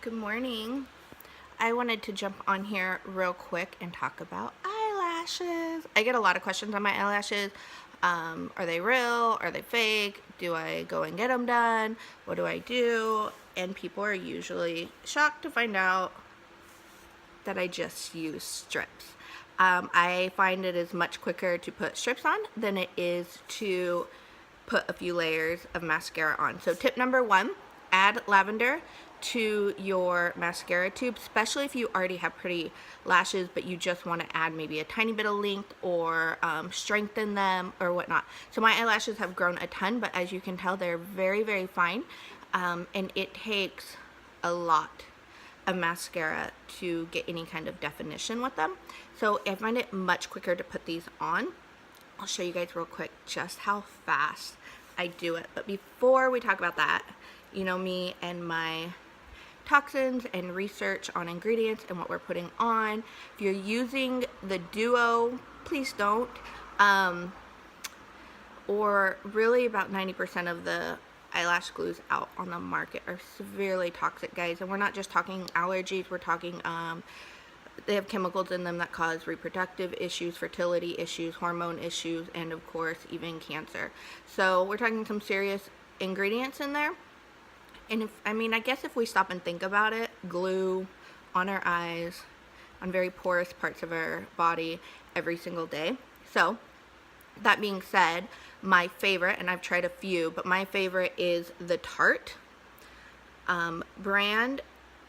Good morning. I wanted to jump on here real quick and talk about eyelashes. I get a lot of questions on my eyelashes. Are they real? Are they fake? Do I go and get them done? What do I do? And people are usually shocked to find out that I just use strips. I find it is much quicker to put strips on than it is to put a few layers of mascara on. So tip number one, add lavender to your mascara tube, especially if you already have pretty lashes but you just want to add maybe a tiny bit of length or strengthen them or whatnot. So my eyelashes have grown a ton, but as you can tell, they're very, very fine, and it takes a lot of mascara to get any kind of definition with them. So I find it much quicker to put these on. I'll show you guys real quick just how fast I do it. But before we talk about that, you know me and my toxins and research on ingredients and what we're putting on. If you're using the duo, please don't. Or really about 90% of the eyelash glues out on the market are severely toxic, guys. And we're not just talking allergies, we're talking they have chemicals in them that cause reproductive issues, fertility issues, hormone issues, and of course even cancer. So we're talking some serious ingredients in there. And I guess if we stop and think about it, glue on our eyes, on very porous parts of our body every single day. So that being said, my favorite, and I've tried a few, but my favorite is the Tarte brand.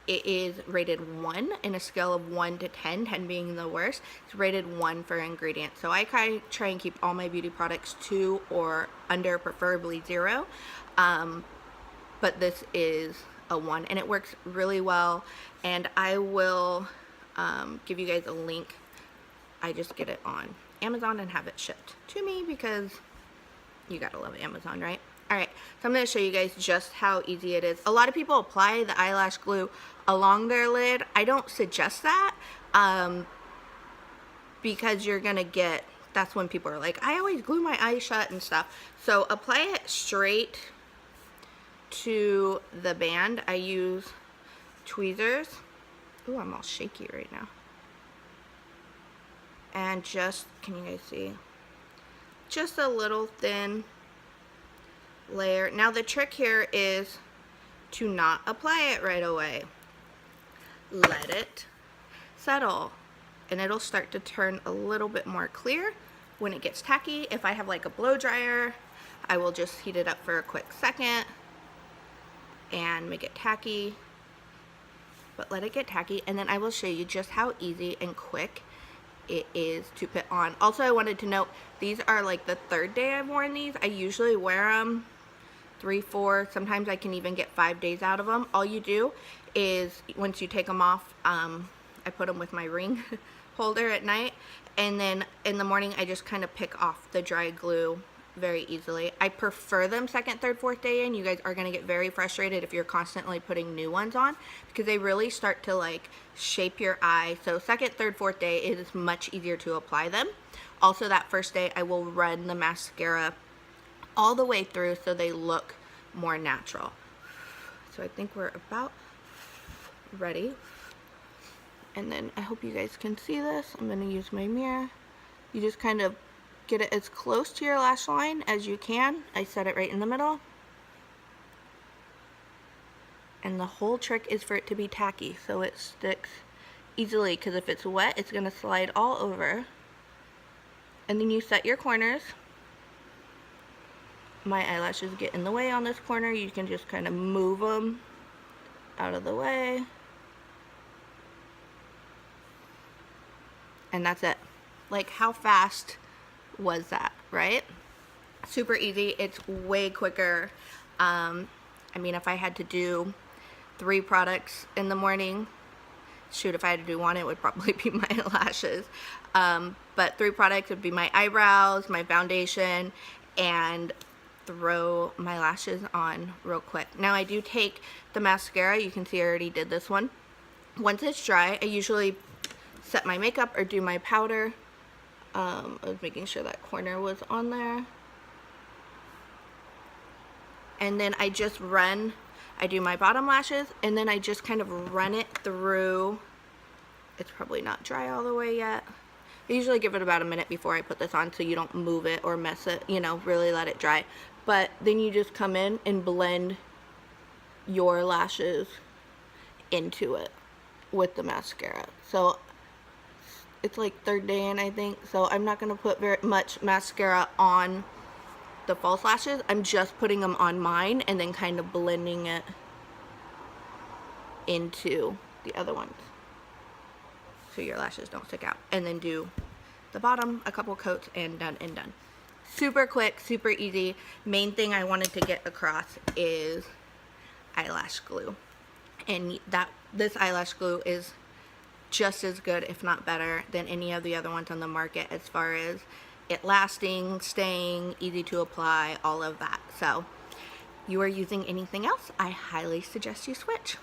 It is rated 1 in a scale of 1 to 10, 10 being the worst. It's rated 1 for ingredients. So I try and keep all my beauty products 2 or under, preferably 0. But this is a 1, and it works really well. And I will give you guys a link. I just get it on Amazon and have it shipped to me because you gotta love Amazon, right? Alright, so I'm going to show you guys just how easy it is. A lot of people apply the eyelash glue along their lid. I don't suggest that because you're going to get, that's when people are like, I always glue my eyes shut and stuff. So apply it straight to the band. I use tweezers. Ooh, I'm all shaky right now. And just, can you guys see? Just a little thin layer. Now the trick here is to not apply it right away. Let it settle, and it'll start to turn a little bit more clear when it gets tacky. If I have like a blow dryer, I will just heat it up for a quick second and make it tacky, but let it get tacky, and then I will show you just how easy and quick it is to put on. Also, I wanted to note, these are like the 3rd day I've worn these. I usually wear them 3, 4, sometimes I can even get 5 days out of them. All you do is, once you take them off, I put them with my ring holder at night, and then in the morning I just kind of pick off the dry glue very easily. I prefer them 2nd, 3rd, 4th day in. You guys are going to get very frustrated if you're constantly putting new ones on because they really start to like shape your eye. So 2nd, 3rd, 4th day it is much easier to apply them. Also, that 1st day I will run the mascara all the way through so they look more natural. So I think we're about ready. And then I hope you guys can see this. I'm going to use my mirror. You just kind of get it as close to your lash line as you can. I set it right in the middle. And the whole trick is for it to be tacky so it sticks easily, because if it's wet, it's going to slide all over. And then you set your corners. My eyelashes get in the way on this corner. You can just kind of move them out of the way. And that's it. Like, how fast was that, right? Super easy. It's way quicker. If I had to do 3 products in the morning, shoot, if I had to do 1, it would probably be my lashes. But 3 products would be my eyebrows, my foundation, and throw my lashes on real quick. Now I do take the mascara. You can see I already did this one. Once it's dry, I usually set my makeup or do my powder. I was making sure that corner was on there. And then I just run I do my bottom lashes, and then I just kind of run it through. It's probably not dry all the way yet. I usually give it about a minute before I put this on so you don't move it or mess it, you know, really let it dry. But then you just come in and blend your lashes into it with the mascara. So it's like third day in, I think, so I'm not going to put very much mascara on the false lashes. I'm just putting them on mine and then kind of blending it into the other ones so your lashes don't stick out. And then do the bottom, a couple coats, and done and done. Super quick, super easy. Main thing I wanted to get across is eyelash glue, and this eyelash glue is just as good, if not better, than any of the other ones on the market as far as it lasting, staying, easy to apply, all of that. So you are using anything else, I highly suggest you switch.